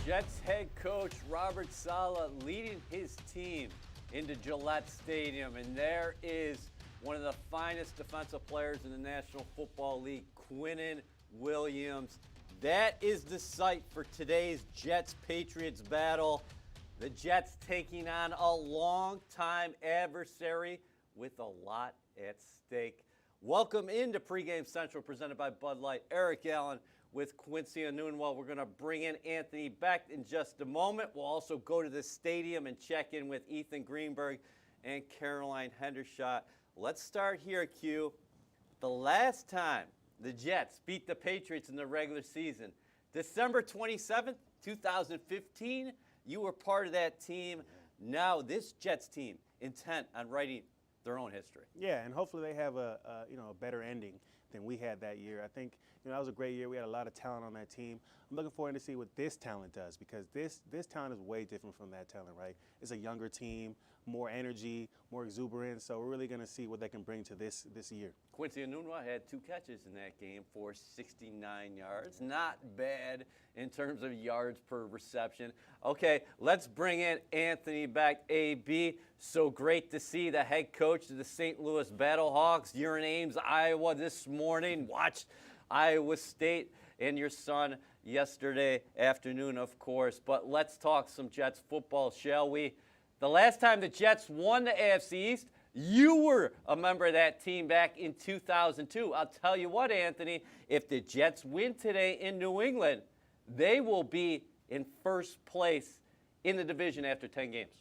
Jets head coach Robert Saleh leading his team into Gillette Stadium, and there is one of the finest defensive players in the National Football League, Quinnen Williams. That is the site for today's Jets-Patriots battle. The Jets taking on a longtime adversary with a lot at stake. Welcome into Pregame Central, presented by Bud Light. Eric Allen with Quincy Anunwa. We're going to bring in Anthony Beck in just a moment. We'll also go to the stadium and check in with Ethan Greenberg and Caroline Hendershot. Let's start here, Q. The last time the Jets beat the Patriots in the regular season, December 27th, 2015, you were part of that team. Now this Jets team intent on writing their own history. Yeah, and hopefully they have a better ending than we had that year. I think that was a great year. We had a lot of talent on that team. I'm looking forward to see what this talent does, because this talent is way different from that talent, right? It's a younger team, more energy, more exuberance. So we're really going to see what they can bring to this year. Quincy Anunwa had 2 catches in that game for 69 yards. Not bad in terms of yards per reception. Okay, let's bring in Anthony Beck. AB, so great to see the head coach of the St. Louis Battlehawks. You're in Ames, Iowa this morning. Watched Iowa State and your son yesterday afternoon, of course. But let's talk some Jets football, shall we? The last time the Jets won the AFC East, you were a member of that team back in 2002. I'll tell you what, Anthony, if the Jets win today in New England, they will be in first place in the division after 10 games.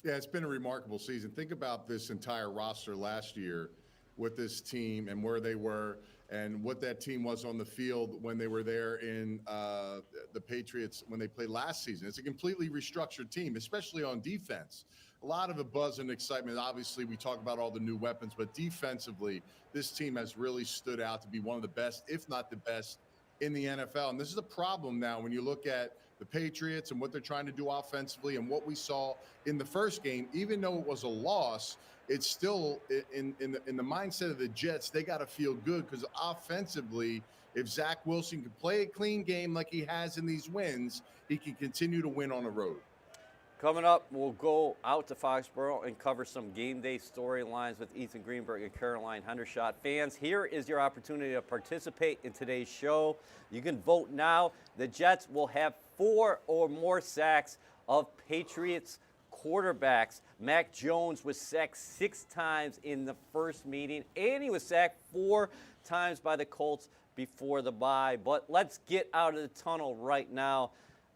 Yeah, it's been a remarkable season. Think about this entire roster last year with this team and where they were and what that team was on the field when they were there in the Patriots when they played last season. It's a completely restructured team, especially on defense. A lot of the buzz and excitement. Obviously, we talk about all the new weapons, but defensively, this team has really stood out to be one of the best, if not the best, in the NFL. And this is a problem now when you look at the Patriots and what they're trying to do offensively and what we saw in the first game. Even though it was a loss, it's still in the mindset of the Jets. They got to feel good, because offensively, if Zach Wilson can play a clean game like he has in these wins, he can continue to win on the road. Coming up, we'll go out to Foxborough and cover some game day storylines with Ethan Greenberg and Caroline Hendershot. Fans, here is your opportunity to participate in today's show. You can vote now. The Jets will have 4 or more sacks of Patriots quarterbacks. Mac Jones was sacked 6 times in the first meeting, and he was sacked 4 times by the Colts before the bye. But let's get out of the tunnel right now,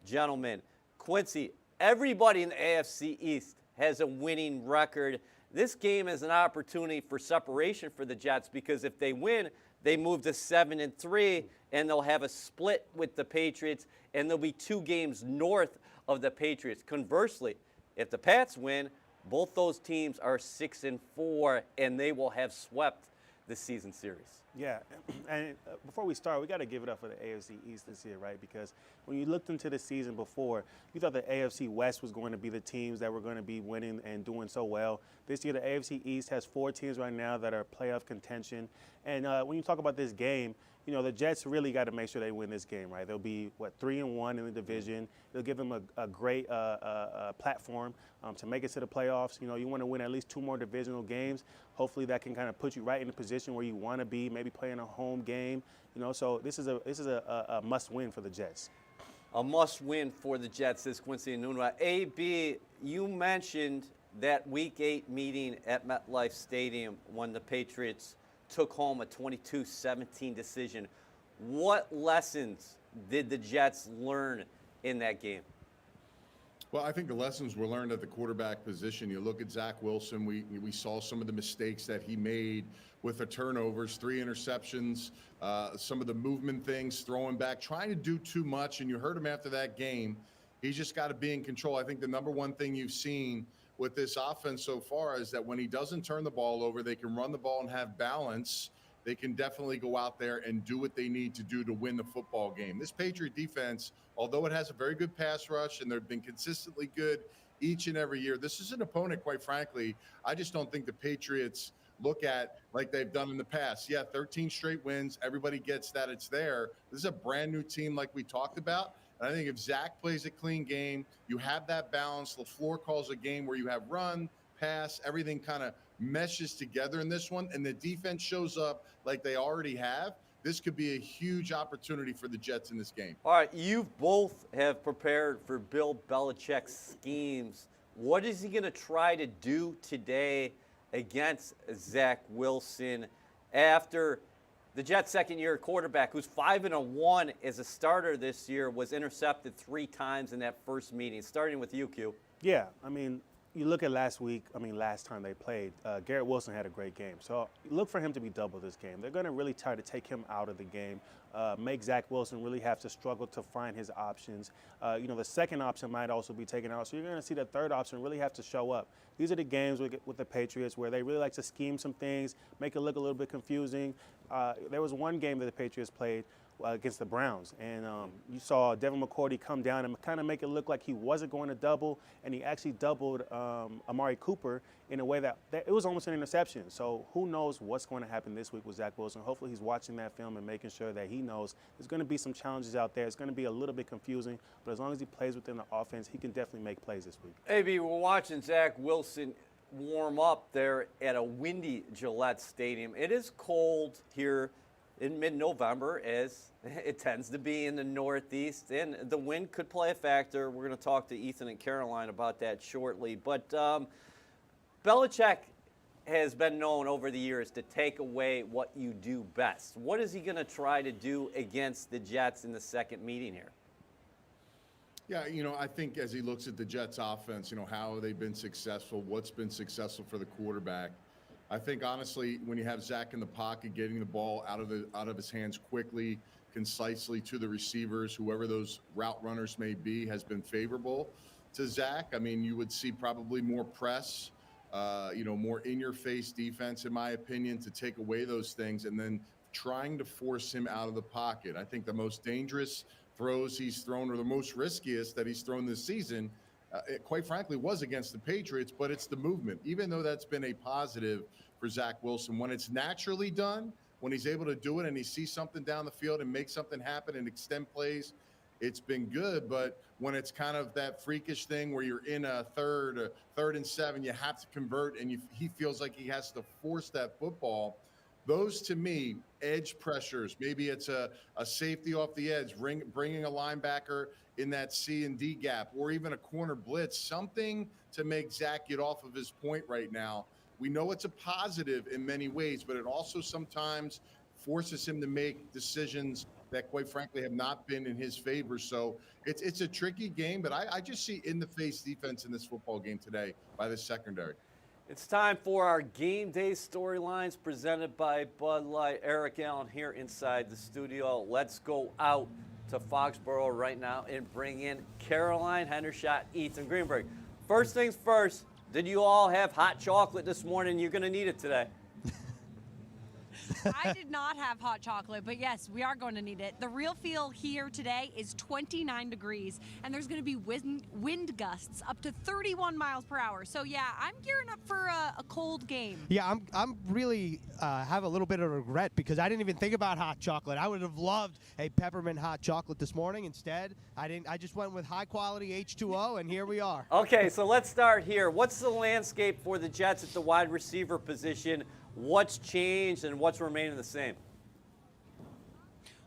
gentlemen. Quincy, everybody in the AFC East has a winning record. This game is an opportunity for separation for the Jets, because if they win, they move to 7-3, and they'll have a split with the Patriots, and they'll be 2 games north of the Patriots. Conversely, if the Pats win, both those teams are 6-4, and they will have swept the season series. Yeah, and before we start, we got to give it up for the AFC East this year, right? Because when you looked into the season before, you thought the AFC West was going to be the teams that were going to be winning and doing so well. This year, the AFC East has 4 teams right now that are playoff contention. And when you talk about this game, the Jets really got to make sure they win this game, right? They'll be, 3-1 in the division. It'll give them a great platform to make it to the playoffs. You want to win at least 2 more divisional games. Hopefully that can kind of put you right in the position where you want to be, maybe playing a home game. So this is a must-win for the Jets. A must-win for the Jets, this Quincy Anunwa. AB, you mentioned that Week 8 meeting at MetLife Stadium when the Patriots took home a 22-17 decision. What lessons did the Jets learn in that game? Well, I think the lessons were learned at the quarterback position. You look at Zach Wilson, we saw some of the mistakes that he made with the turnovers, 3 interceptions, some of the movement things, throwing back, trying to do too much, and you heard him after that game. He's just got to be in control. I think the number one thing you've seen with this offense so far is that when he doesn't turn the ball over, they can run the ball and have balance. They can definitely go out there and do what they need to do to win the football game. This Patriot defense, although it has a very good pass rush and they've been consistently good each and every year, this is an opponent, quite frankly, I just don't think the Patriots look at like they've done in the past. Yeah, 13 straight wins. Everybody gets that it's there. This is a brand new team like we talked about. And I think if Zach plays a clean game, you have that balance. LaFleur calls a game where you have run, pass, everything kind of meshes together in this one, and the defense shows up like they already have. This could be a huge opportunity for the Jets in this game. All right, you both have prepared for Bill Belichick's schemes. What is he going to try to do today against Zach Wilson after the Jets' second-year quarterback, who's 5-1 as a starter this year, was intercepted 3 times in that first meeting? Starting with you, Q. Yeah, I mean, you look at last time they played, Garrett Wilson had a great game. So look for him to be double this game. They're going to really try to take him out of the game, make Zach Wilson really have to struggle to find his options. The second option might also be taken out. So you're going to see the third option really have to show up. These are the games with the Patriots where they really like to scheme some things, make it look a little bit confusing. There was one game that the Patriots played against the Browns, and you saw Devin McCourty come down and kind of make it look like he wasn't going to double, and he actually doubled Amari Cooper in a way that it was almost an interception. So who knows what's going to happen this week with Zach Wilson. Hopefully he's watching that film and making sure that he knows there's going to be some challenges out there. It's going to be a little bit confusing, but as long as he plays within the offense, he can definitely make plays this week. AB, we're watching Zach Wilson warm up there at a windy Gillette Stadium. It is cold here in mid-November, as it tends to be in the Northeast, and the wind could play a factor. We're going to talk to Ethan and Caroline about that shortly. But Belichick has been known over the years to take away what you do best. What is he going to try to do against the Jets in the second meeting here? Yeah, I think as he looks at the Jets offense, how they've been successful, what's been successful for the quarterback. I think, honestly, when you have Zach in the pocket, getting the ball out of his hands quickly, concisely to the receivers, whoever those route runners may be, has been favorable to Zach. I mean, you would see probably more press, more in-your-face defense, in my opinion, to take away those things and then trying to force him out of the pocket. I think the most dangerous throws he's thrown, or the most riskiest that he's thrown this season, it quite frankly was against the Patriots, but it's the movement. Even though that's been a positive for Zach Wilson, when it's naturally done, when he's able to do it and he sees something down the field and make something happen and extend plays, it's been good. But when it's kind of that freakish thing where you're in a third and 7, you have to convert, and he feels like he has to force that football. Those, to me, edge pressures, maybe it's a safety off the edge, bringing a linebacker in that C and D gap, or even a corner blitz, something to make Zach get off of his point right now. We know it's a positive in many ways, but it also sometimes forces him to make decisions that, quite frankly, have not been in his favor. So it's a tricky game, but I just see in-the-face defense in this football game today by the secondary. It's time for our game day storylines presented by Bud Light. Eric Allen here inside the studio. Let's go out to Foxborough right now and bring in Caroline Hendershot, Ethan Greenberg. First things first, did you all have hot chocolate this morning? You're going to need it today. I did not have hot chocolate, but yes, we are going to need it. The real feel here today is 29 degrees, and there's going to be wind gusts up to 31 miles per hour. So, yeah, I'm gearing up for a cold game. Yeah, I'm really have a little bit of regret because I didn't even think about hot chocolate. I would have loved a peppermint hot chocolate this morning. Instead, I didn't. I just went with high-quality H2O, and here we are. Okay, so let's start here. What's the landscape for the Jets at the wide receiver position? What's changed and what's remaining the same?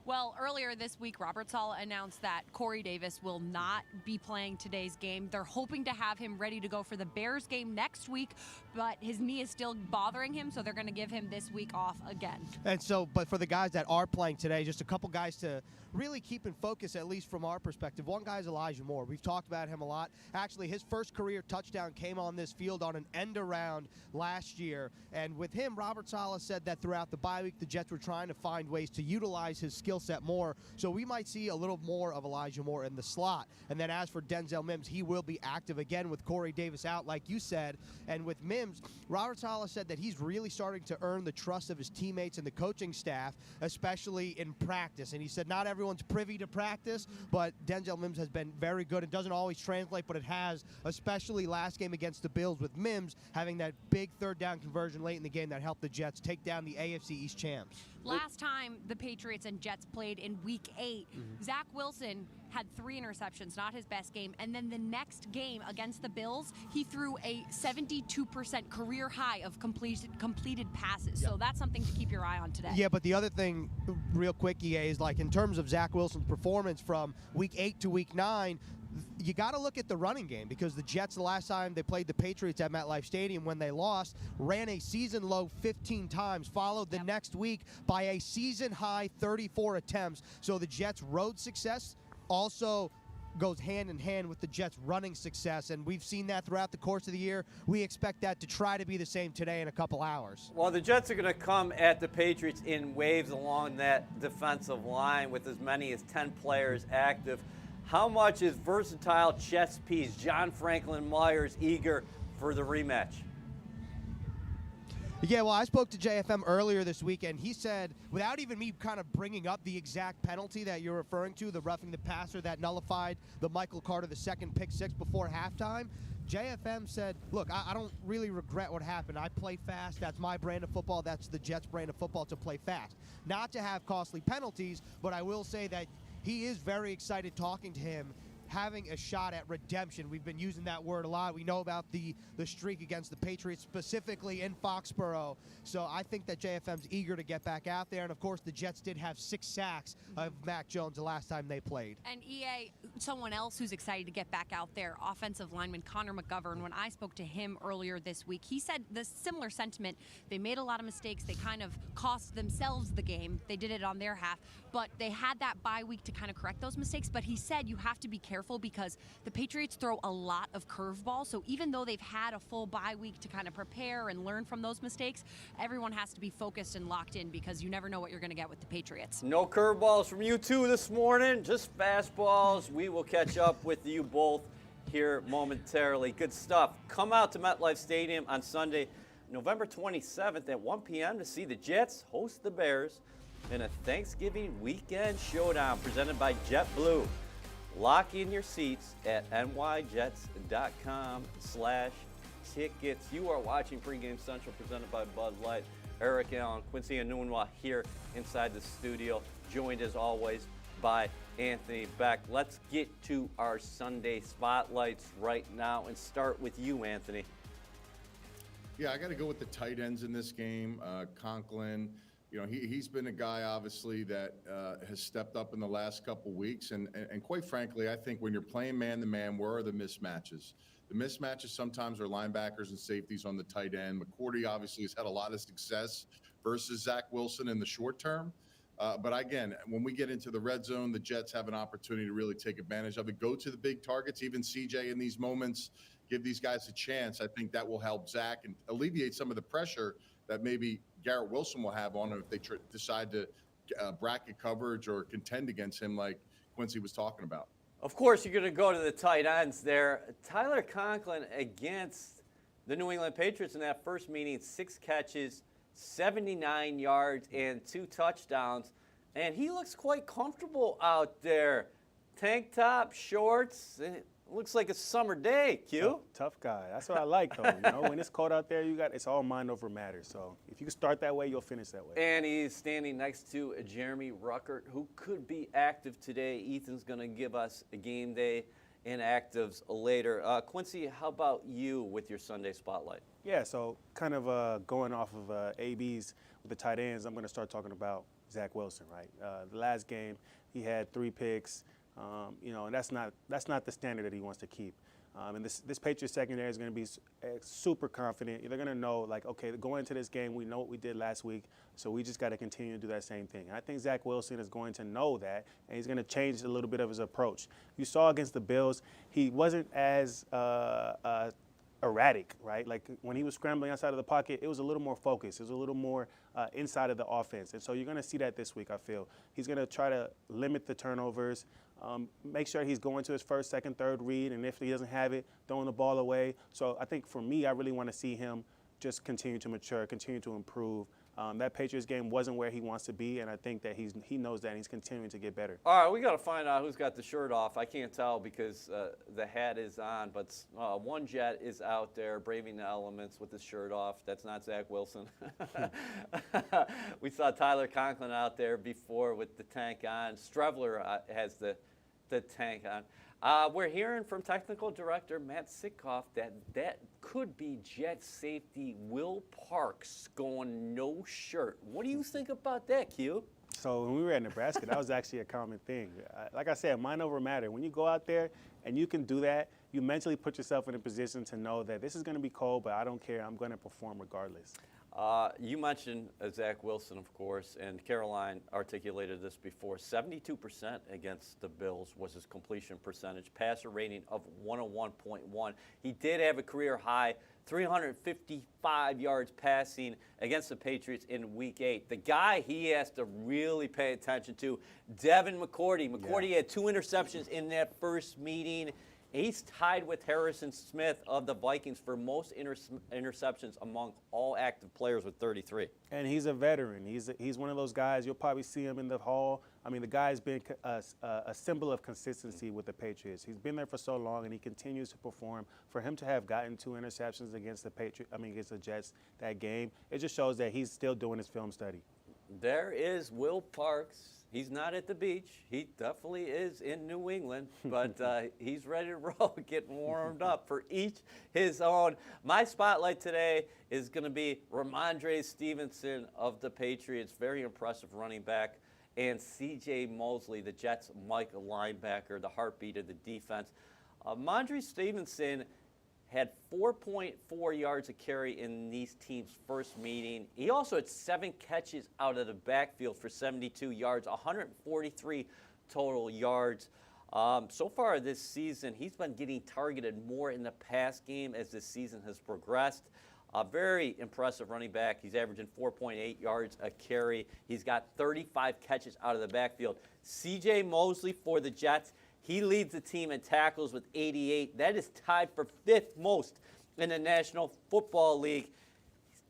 Well, earlier this week, Robert Saleh announced that Corey Davis will not be playing today's game. They're hoping to have him ready to go for the Bears game next week, but his knee is still bothering him, so they're going to give him this week off again. And so, but for the guys that are playing today, just a couple guys to really keep in focus, at least from our perspective. One guy is Elijah Moore. We've talked about him a lot. Actually, his first career touchdown came on this field on an end around last year. And with him, Robert Saleh said that throughout the bye week, the Jets were trying to find ways to utilize his skill skill set more. So we might see a little more of Elijah Moore in the slot. And then as for Denzel Mims, he will be active again with Corey Davis out, like you said. And with Mims, Robert Saleh said that he's really starting to earn the trust of his teammates and the coaching staff, especially in practice. And he said not everyone's privy to practice, but Denzel Mims has been very good. It doesn't always translate, but it has, especially last game against the Bills with Mims having that big third down conversion late in the game that helped the Jets take down the AFC East champs. Last time the Patriots and Jets played in Week 8, Zach Wilson had 3 interceptions, not his best game. And then the next game against the Bills, he threw a 72% career high of completed passes. So that's something to keep your eye on today. Yeah, but the other thing, real quick, EA, is like in terms of Zach Wilson's performance from Week 8 to Week 9, you got to look at the running game, because the Jets, the last time they played the Patriots at MetLife Stadium when they lost, ran a season-low 15 times, followed the next week by a season-high 34 attempts. So the Jets' road success also goes hand in hand with the Jets' running success, and we've seen that throughout the course of the year. We expect that to try to be the same today in a couple hours. Well, the Jets are going to come at the Patriots in waves along that defensive line with as many as 10 players active. How much is versatile chess piece John Franklin Myers eager for the rematch? Yeah, well, I spoke to JFM earlier this week, and he said, without even me kind of bringing up the exact penalty that you're referring to, the roughing the passer that nullified the Michael Carter, the second pick six before halftime, JFM said, look, I don't really regret what happened. I play fast. That's my brand of football. That's the Jets' brand of football, to play fast. Not to have costly penalties, but I will say that he is very excited talking to him, having a shot at redemption. We've been using that word a lot. We know about the streak against the Patriots, specifically in Foxborough. So I think that JFM's eager to get back out there. And, of course, the Jets did have 6 sacks of Mac Jones the last time they played. And EA, someone else who's excited to get back out there, offensive lineman Connor McGovern. When I spoke to him earlier this week, he said the similar sentiment. They made a lot of mistakes. They kind of cost themselves the game. They did it on their half. But they had that bye week to kind of correct those mistakes. But he said you have to be careful because the Patriots throw a lot of curveballs. So even though they've had a full bye week to kind of prepare and learn from those mistakes, everyone has to be focused and locked in because you never know what you're going to get with the Patriots. No curveballs from you two this morning, just fastballs. We will catch up with you both here momentarily. Good stuff. Come out to MetLife Stadium on Sunday, November 27th at 1 p.m. to see the Jets host the Bears in a Thanksgiving weekend showdown presented by JetBlue. Lock in your seats at nyjets.com/tickets. You are watching Pregame Central presented by Bud Light. Eric Allen, Quincy Anunwa here inside the studio, joined as always by Anthony Beck. Let's get to our Sunday spotlights right now and start with you, Anthony. Yeah, I got to go with the tight ends in this game. Conklin, you know, he's been a guy, obviously, that has stepped up in the last couple weeks. And quite frankly, I think when you're playing man-to-man, where are the mismatches? The mismatches sometimes are linebackers and safeties on the tight end. McCourty obviously has had a lot of success versus Zach Wilson in the short term. But again, when we get into the red zone, the Jets have an opportunity to really take advantage of it. Go to the big targets, even CJ in these moments. Give these guys a chance. I think that will help Zach and alleviate some of the pressure that maybe Garrett Wilson will have on him if they decide to bracket coverage or contend against him like Quincy was talking about. Of course, you're going to go to the tight ends there. Tyler Conklin against the New England Patriots in that first meeting, 6 catches, 79 yards, and 2 touchdowns. And he looks quite comfortable out there. Tank top, shorts. It looks like a summer day, Q. Tough guy. That's what I like, though. You know, when it's cold out there, it's all mind over matter. So if you can start that way, you'll finish that way. And he's standing next to Jeremy Ruckert, who could be active today. Ethan's going to give us a game day inactives later. Quincy, how about you with your Sunday spotlight? Yeah, so kind of going off of ABs with the tight ends, I'm going to start talking about Zach Wilson, right? The last game, he had 3 picks. You know, and that's not the standard that he wants to keep. And this Patriots secondary is going to be super confident. They're going to know, like, okay, going into this game, we know what we did last week, so we just got to continue to do that same thing. And I think Zach Wilson is going to know that, and he's going to change a little bit of his approach. You saw against the Bills, he wasn't as erratic, right? Like when he was scrambling outside of the pocket, it was a little more focused. It was a little more inside of the offense. And so you're going to see that this week, I feel. He's going to try to limit the turnovers, make sure he's going to his first, second, third read, and if he doesn't have it, throwing the ball away. So I think for me, I really want to see him just continue to mature, continue to improve. That Patriots game wasn't where he wants to be, and I think that he knows that, and he's continuing to get better. All right, we got to find out who's got the shirt off. I can't tell because the hat is on, but one Jet is out there braving the elements with his shirt off. That's not Zach Wilson. We saw Tyler Conklin out there before with the tank on. Strevler has the tank on. We're hearing from technical director Matt Sitkoff that could be Jet safety Will Parks going no shirt. What do you think about that, Q? So when we were at Nebraska, that was actually a common thing. Like I said, mind over matter. When you go out there and you can do that, you mentally put yourself in a position to know that this is going to be cold, but I don't care. I'm going to perform regardless. You mentioned Zach Wilson, of course, and Caroline articulated this before. 72% against the Bills was his completion percentage, passer rating of 101.1. He did have a career high, 355 yards passing against the Patriots in Week 8. The guy he has to really pay attention to, Devin McCourty. McCourty had 2 interceptions in that first meeting. He's tied with Harrison Smith of the Vikings for most interceptions among all active players with 33. And he's a veteran. He's one of those guys, you'll probably see him in the hall. I mean, the guy's been a symbol of consistency with the Patriots. He's been there for so long, and he continues to perform. For him to have gotten 2 interceptions against against the Jets that game, it just shows that he's still doing his film study. There is Will Parks. He's not at the beach. He definitely is in New England, but he's ready to roll, getting warmed up for each his own. My spotlight today is going to be Ramondre Stevenson of the Patriots, very impressive running back, and C.J. Mosley, the Jets' Mike linebacker, the heartbeat of the defense. Ramondre Stevenson had 4.4 yards a carry in these teams' first meeting. He also had 7 catches out of the backfield for 72 yards, 143 total yards. So far this season, he's been getting targeted more in the pass game as the season has progressed. A very impressive running back. He's averaging 4.8 yards a carry. He's got 35 catches out of the backfield. C.J. Mosley for the Jets. He leads the team in tackles with 88. That is tied for 5th most in the National Football League.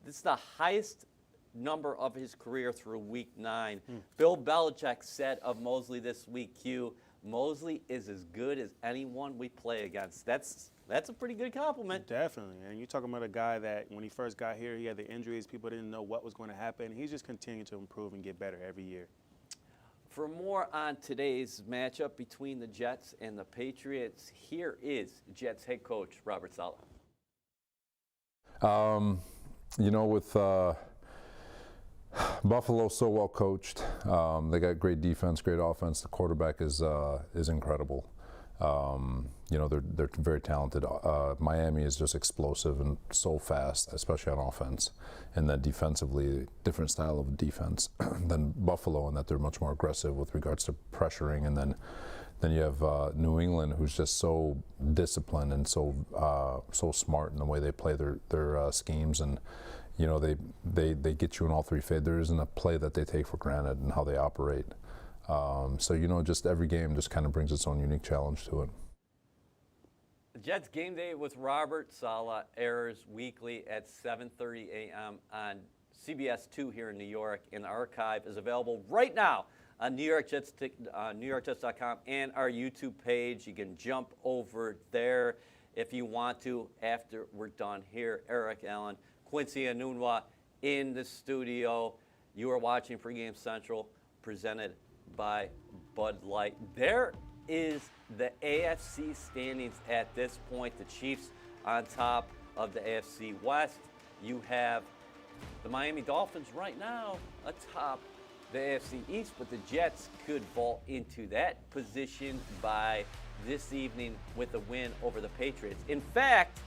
This is the highest number of his career through Week 9. Bill Belichick said of Mosley this week, Q, Mosley is as good as anyone we play against. That's a pretty good compliment. Definitely. And you're talking about a guy that when he first got here, he had the injuries. People didn't know what was going to happen. He's just continuing to improve and get better every year. For more on today's matchup between the Jets and the Patriots, here is Jets head coach Robert Saleh. With Buffalo so well coached, they got great defense, great offense. The quarterback is incredible. They're very talented. Miami is just explosive and so fast, especially on offense. And then defensively, different style of defense than Buffalo, in that they're much more aggressive with regards to pressuring. And then you have New England, who's just so disciplined and so smart in the way they play their schemes. And they get you in all 3 phases. There isn't a play that they take for granted in how they operate. Just every game just kind of brings its own unique challenge to it. The Jets Game Day with Robert Saleh airs weekly at 7:30 a.m. on CBS 2 here in New York, and the archive is available right now on NewYorkJets.com and our YouTube page. You can jump over there if you want to after we're done here. Eric Allen, Quincy Anunwa in the studio. You are watching Pregame Central, presented by Bud Light. There is the AFC standings at this point. The Chiefs on top of the AFC West. You have the Miami Dolphins right now atop the AFC East, but the Jets could vault into that position by this evening with a win over the Patriots. In fact,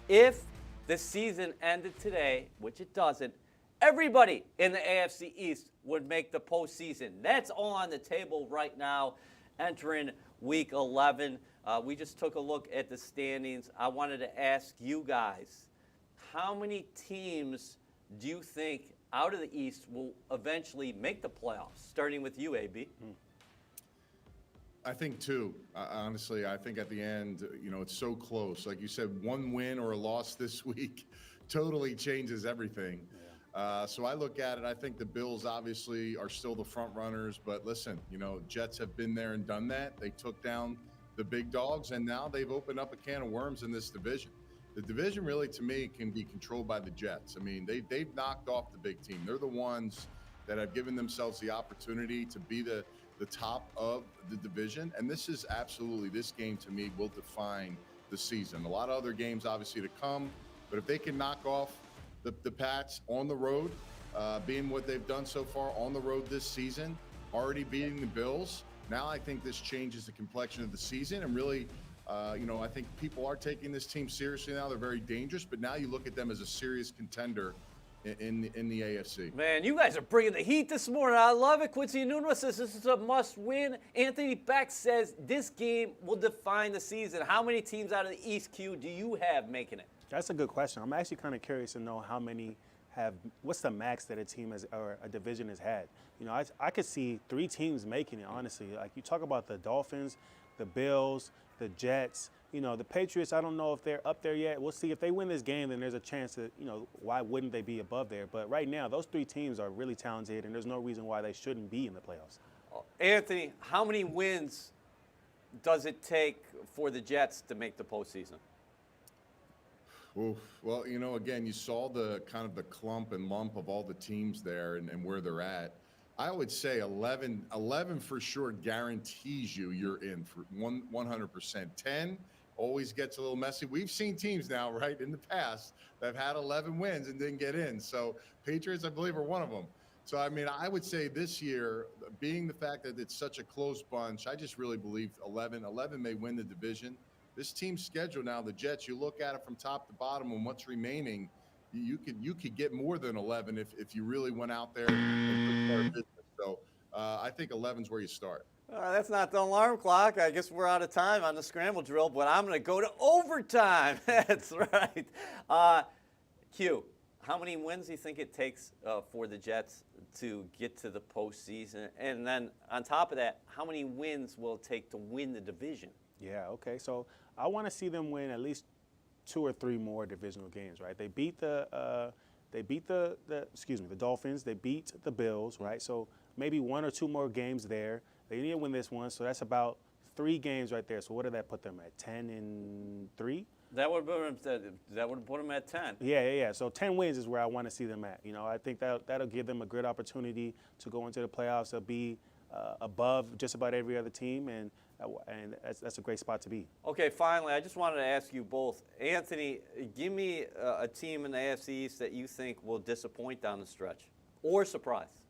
if the season ended today, which it doesn't, everybody in the AFC East would make the postseason. That's all on the table right now. Entering Week 11. We just took a look at the standings. I wanted to ask you guys, how many teams do you think out of the East will eventually make the playoffs? Starting with you, AB. I think two. Honestly, I think at the end, it's so close. Like you said, one win or a loss this week totally changes everything. So I look at it, I think the Bills obviously are still the front runners, but listen, Jets have been there and done that. They took down the big dogs, and now they've opened up a can of worms in this division. The division really, to me, can be controlled by the Jets. I mean, they've knocked off the big team. They're the ones that have given themselves the opportunity to be the top of the division. And this game to me will define the season. A lot of other games obviously to come, but if they can knock off the Pats on the road, being what they've done so far on the road this season, already beating the Bills, now I think this changes the complexion of the season. And really, I think people are taking this team seriously now. They're very dangerous, but now you look at them as a serious contender in the AFC. Man, you guys are bringing the heat this morning. I love it. Quincy Nunez says this is a must-win. Anthony Beck says this game will define the season. How many teams out of the East, Q, do you have making it? That's a good question. I'm actually kind of curious to know how many what's the max that a team or a division has had. I could see 3 teams making it, honestly. Like you talk about the Dolphins, the Bills, the Jets, the Patriots, I don't know if they're up there yet. We'll see. If they win this game, then there's a chance that, why wouldn't they be above there? But right now, those 3 teams are really talented, and there's no reason why they shouldn't be in the playoffs. Anthony, how many wins does it take for the Jets to make the postseason? Oof. Well, again, you saw the kind of the clump and lump of all the teams there and where they're at. I would say 11 for sure guarantees you're in for 100%. 10 always gets a little messy. We've seen teams now, right, in the past that have had 11 wins and didn't get in. So Patriots, I believe, are one of them. So, I mean, I would say this year, being the fact that it's such a close bunch, I just really believe 11 may win the division. This team's schedule now, the Jets, you look at it from top to bottom and what's remaining, you could get more than 11 if you really went out there and took care of business. So I think 11's where you start. That's not the alarm clock. I guess we're out of time on the scramble drill, but I'm going to go to overtime. That's right. Q, how many wins do you think it takes for the Jets to get to the postseason? And then on top of that, how many wins will it take to win the division? Yeah, okay. So I want to see them win at least 2 or 3 more divisional games, right? They beat the Dolphins. They beat the Bills, right? So maybe 1 or 2 more games there. They need to win this one, so that's about 3 games right there. So what did that put them at? 10-3? That would put them at 10. Yeah. So 10 wins is where I want to see them at. I think that'll give them a good opportunity to go into the playoffs. They'll be above just about every other team, and that's a great spot to be. Okay, finally, I just wanted to ask you both. Anthony, give me a team in the AFC East that you think will disappoint down the stretch or surprise.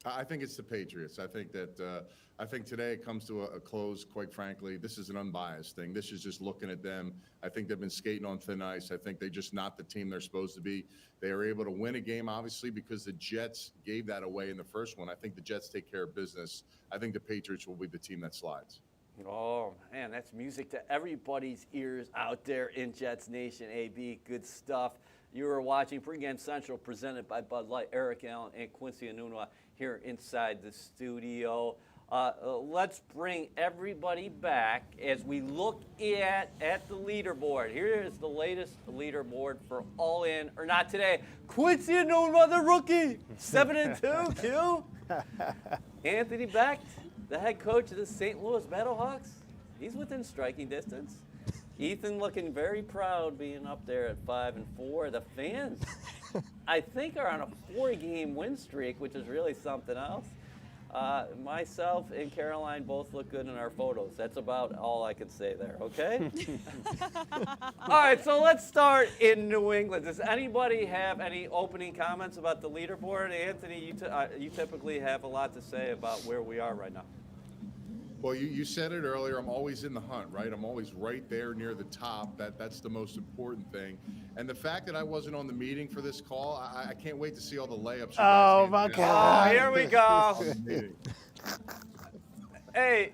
I think it's the Patriots. I think today it comes to a close, quite frankly. This is an unbiased thing. This is just looking at them. I think they've been skating on thin ice. I think they're just not the team they're supposed to be. They were able to win a game, obviously, because the Jets gave that away in the first one. I think the Jets take care of business. I think the Patriots will be the team that slides. Oh, man, that's music to everybody's ears out there in Jets Nation, AB. Good stuff. You are watching Pregame Central presented by Bud Light, Eric Allen, and Quincy Anunua here inside the studio. Let's bring everybody back as we look at the leaderboard. Here is the latest leaderboard for All In, or not today. Quincy Anunua, the rookie, 7-2, Q. Anthony Beck, the head coach of the St. Louis Battlehawks. He's within striking distance. Ethan looking very proud being up there at 5-4. The fans, I think, are on a 4-game win streak, which is really something else. Myself and Caroline both look good in our photos. That's about all I can say there, okay? All right, so let's start in New England. Does anybody have any opening comments about the leaderboard? Anthony, you typically have a lot to say about where we are right now. Well, you said it earlier. I'm always in the hunt, right? I'm always right there near the top. That's the most important thing. And the fact that I wasn't on the meeting for this call, I can't wait to see all the layups. Oh, my God. Oh, here we go. Hey,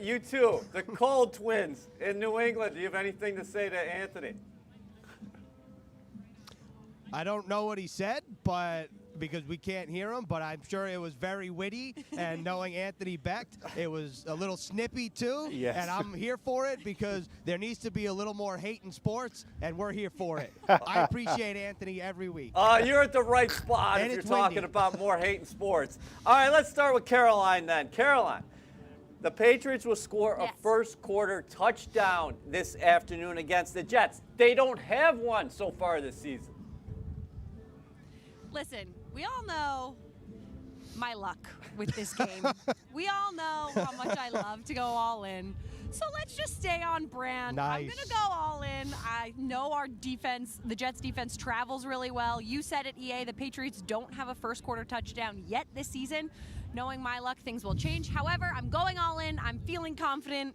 you two, the Cold Twins in New England. Do you have anything to say to Anthony? I don't know what he said, but because we can't hear him, but I'm sure it was very witty. And knowing Anthony Becht, it was a little snippy too. Yes. And I'm here for it because there needs to be a little more hate in sports, and we're here for it. I appreciate Anthony every week. You're at the right spot And if you're it's talking windy. about more hate in sports. All right, let's start with Caroline then. Caroline, the Patriots will score a Yes. first quarter touchdown this afternoon against the Jets. They don't have one so far this season. Listen, we all know my luck with this game. We all know how much I love to go all in. So let's just stay on brand. I'm Nice. going to go all in. I know our defense, the Jets defense, travels really well. You said it, EA, the Patriots don't have a first quarter touchdown yet this season. Knowing my luck, things will change. However, I'm going all in. I'm feeling confident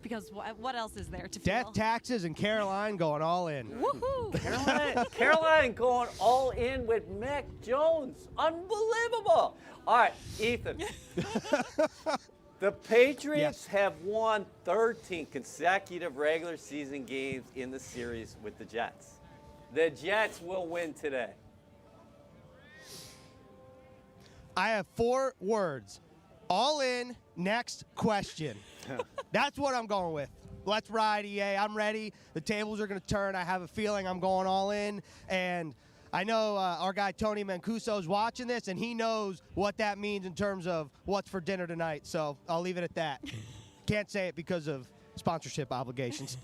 because what else is there to feel? Death, taxes, and Caroline going all in. Woohoo! Caroline going all in with Mac Jones. Unbelievable. All right, Ethan. The Patriots Yes. have won 13 consecutive regular season games in the series with the Jets. The Jets will win today. I have 4 words. All in, next question. That's what I'm going with. Let's ride, EA. I'm ready. The tables are going to turn. I have a feeling I'm going all in. And I know our guy Tony Mancuso is watching this, and he knows what that means in terms of what's for dinner tonight. So I'll leave it at that. Can't say it because of sponsorship obligations.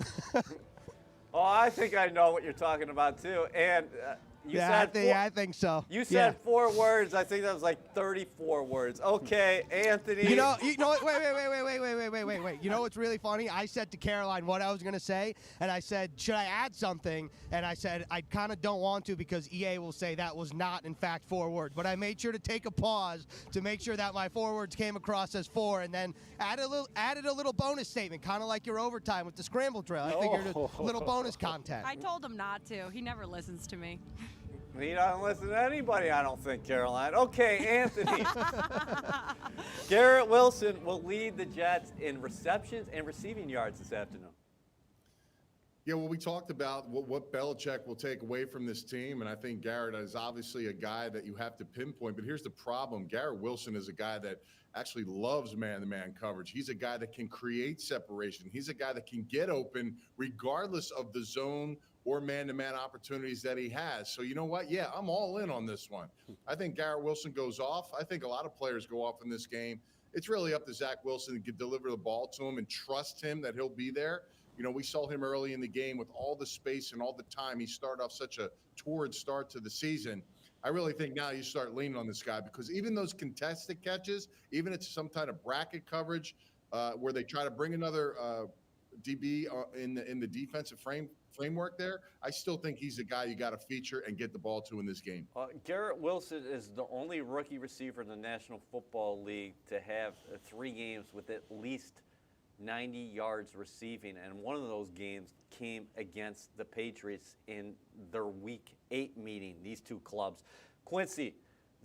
Oh, I think I know what you're talking about, too. And you said I think so. You said 4 words. I think that was like 34 words. Okay, Anthony. You know what? Wait. You know what's really funny? I said to Caroline what I was going to say, and I said, should I add something? And I said, I kind of don't want to because EA will say that was not, in fact, 4 words. But I made sure to take a pause to make sure that my 4 words came across as 4, and then added a little bonus statement, kind of like your overtime with the scramble drill. I figured a little bonus content. I told him not to. He never listens to me. He doesn't listen to anybody, I don't think, Caroline. Okay, Anthony. Garrett Wilson will lead the Jets in receptions and receiving yards this afternoon. Yeah, well, we talked about what Belichick will take away from this team, and I think Garrett is obviously a guy that you have to pinpoint. But here's the problem. Garrett Wilson is a guy that actually loves man-to-man coverage. He's a guy that can create separation. He's a guy that can get open regardless of the zone or man-to-man opportunities that he has. So you know what? Yeah, I'm all in on this one. I think Garrett Wilson goes off. I think a lot of players go off in this game. It's really up to Zach Wilson to deliver the ball to him and trust him that he'll be there. You know, we saw him early in the game with all the space and all the time. He started off such a torrid start to the season. I really think now you start leaning on this guy because even those contested catches, even if it's some kind of bracket coverage where they try to bring another DB in the defensive framework there, I still think he's a guy you got to feature and get the ball to in this game. Garrett Wilson is the only rookie receiver in the National Football League to have 3 games with at least 90 yards receiving, and one of those games came against the Patriots in their Week 8 meeting, these 2 clubs. Quincy,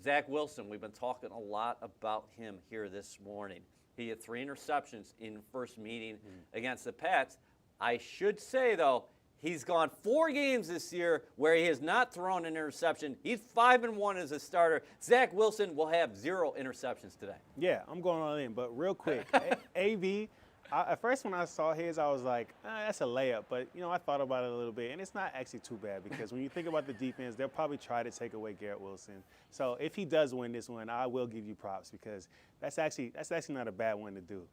Zach Wilson, we've been talking a lot about him here this morning. He had 3 interceptions in the first meeting against the Pats. I should say, though, he's gone 4 games this year where he has not thrown an interception. He's 5-1 as a starter. Zach Wilson will have 0 interceptions today. Yeah, I'm going all in. But real quick, AB, at first when I saw his, I was like, that's a layup. But, you know, I thought about it a little bit, and it's not actually too bad because when you think about the defense, they'll probably try to take away Garrett Wilson. So if he does win this one, I will give you props because that's actually not a bad one to do.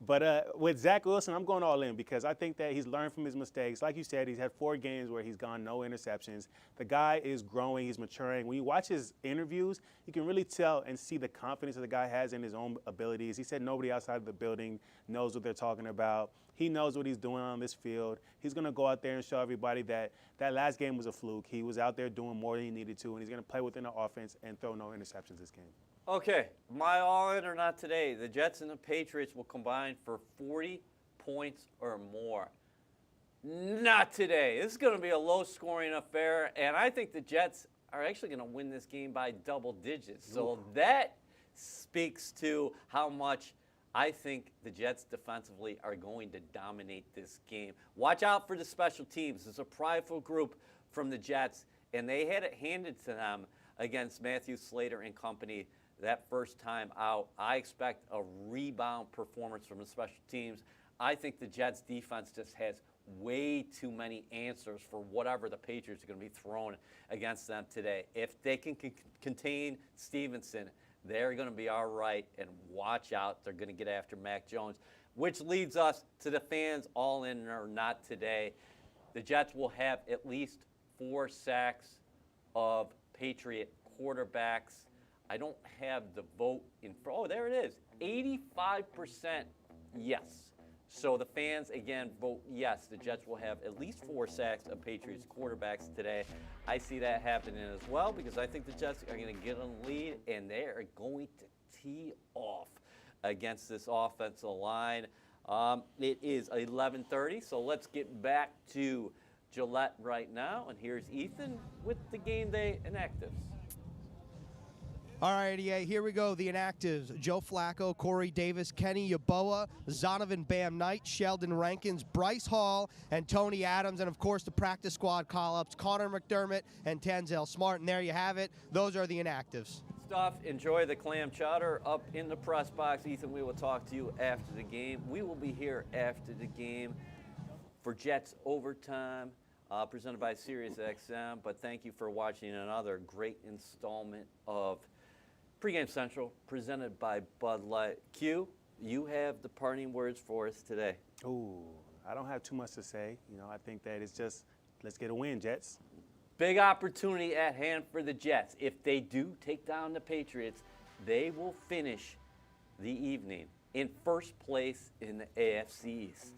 But with Zach Wilson, I'm going all in because I think that he's learned from his mistakes. Like you said, he's had 4 games where he's gone no interceptions. The guy is growing. He's maturing. When you watch his interviews, you can really tell and see the confidence that the guy has in his own abilities. He said nobody outside of the building knows what they're talking about. He knows what he's doing on this field. He's going to go out there and show everybody that that last game was a fluke. He was out there doing more than he needed to, and he's going to play within the offense and throw no interceptions this game. Okay, my all-in or not today. The Jets and the Patriots will combine for 40 points or more. Not today. This is going to be a low-scoring affair, and I think the Jets are actually going to win this game by double digits. So that speaks to how much I think the Jets defensively are going to dominate this game. Watch out for the special teams. It's a prideful group from the Jets, and they had it handed to them against Matthew Slater and company that first time out. I expect a rebound performance from the special teams. I think the Jets defense just has way too many answers for whatever the Patriots are going to be throwing against them today. If they can contain Stevenson, they're going to be all right, and watch out. They're going to get after Mac Jones, which leads us to the fans all in or not today. The Jets will have at least 4 sacks of Patriot quarterbacks. I don't have the vote in. Oh, there it is. 85% yes. So the fans, again, vote yes. The Jets will have at least 4 sacks of Patriots quarterbacks today. I see that happening as well because I think the Jets are going to get on the lead, and they are going to tee off against this offensive line. It is 11:30, so let's get back to Gillette right now. And here's Ethan with the game day inactives. All right, EA, here we go. The inactives: Joe Flacco, Corey Davis, Kenny Yeboah, Zonovan Bam Knight, Sheldon Rankins, Bryce Hall, and Tony Adams. And, of course, the practice squad call-ups, Connor McDermott and Tanzel Smart. And there you have it. Those are the inactives. Stuff. Enjoy the clam chowder up in the press box. Ethan, we will talk to you after the game. We will be here after the game for Jets Overtime, presented by SiriusXM. But thank you for watching another great installment of Pregame Central, presented by Bud Light. Q, you have the parting words for us today. Ooh, I don't have too much to say. I think that it's just, let's get a win, Jets. Big opportunity at hand for the Jets. If they do take down the Patriots, they will finish the evening in first place in the AFC East.